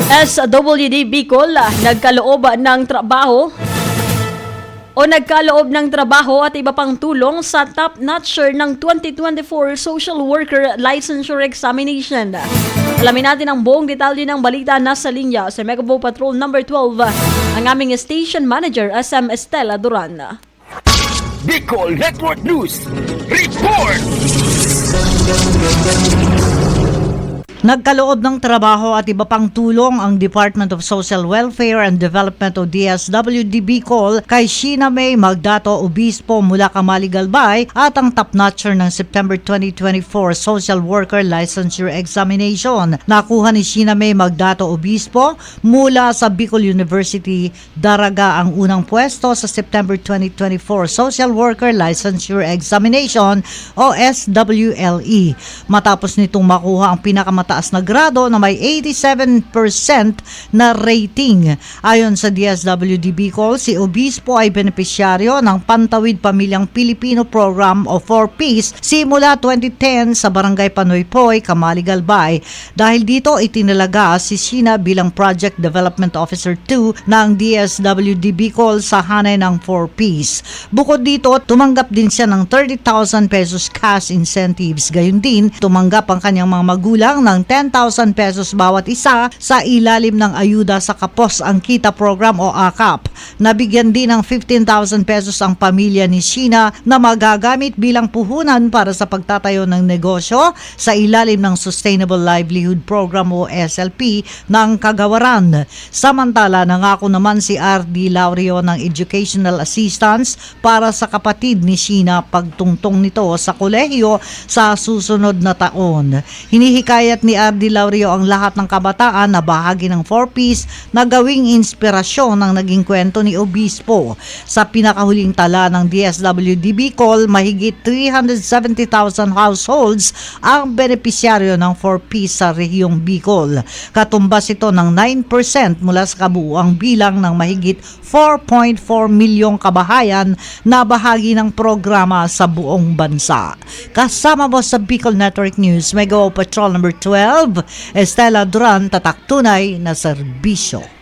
SWD Bicol nagkaloob ng trabaho at iba pang tulong sa top-notcher ng 2024 Social Worker Licensure Examination. Alamin natin ang buong detalye ng balita. Nasa linya sa Megapo Patrol number 12 ang aming Station Manager SM Estela Duran. Bicol Network News Report! Nagkaloob ng trabaho at iba pang tulong ang Department of Social Welfare and Development o DSWD Bicol kay Sheena May Magdato Obispo mula Camali Galbay at ang top-notcher ng September 2024 Social Worker Licensure Examination. Nakuha ni Sheena May Magdato Obispo mula sa Bicol University, Daraga ang unang pwesto sa September 2024 Social Worker Licensure Examination o SWLE. Matapos nitong makuha ang pinakamataas na grado na may 87% na rating. Ayon sa DSWD Bicol, si Obispo ay benepisyaryo ng Pantawid Pamilyang Pilipino Program o 4Ps simula 2010 sa Barangay Panoypoy, Camali Galbay. Dahil dito, itinalaga si Sheena bilang Project Development Officer 2 ng DSWD Bicol sa hanay ng 4Ps. Bukod dito, tumanggap din siya ng 30,000 pesos cash incentives. Gayun din, tumanggap ang kanyang mga magulang ng 10,000 pesos bawat isa sa ilalim ng Ayuda sa Kapos ang Kita Program o AKAP. Nabigyan din ng 15,000 pesos ang pamilya ni Sheena na magagamit bilang puhunan para sa pagtatayo ng negosyo sa ilalim ng Sustainable Livelihood Program o SLP ng Kagawaran. Samantala, nangako naman si RD Laurio ng educational assistance para sa kapatid ni Sheena pagtungtong nito sa kolehiyo sa susunod na taon. Hinihikayat ni RD Laurio ang lahat ng kabataan na bahagi ng 4Ps na gawing inspirasyon ng naging kwento ni Obispo. Sa pinakahuling tala ng DSWD Bicol, mahigit 370,000 households ang benepisyaryo ng 4Ps sa rehiyong Bicol. Katumbas ito ng 9% mula sa kabuuang bilang ng mahigit 4.4 milyong kabahayan na bahagi ng programa sa buong bansa. Kasama mo sa Bicol Network News, Megapo Patrol number 12, Estela Duran, tatak tunay na serbisyo.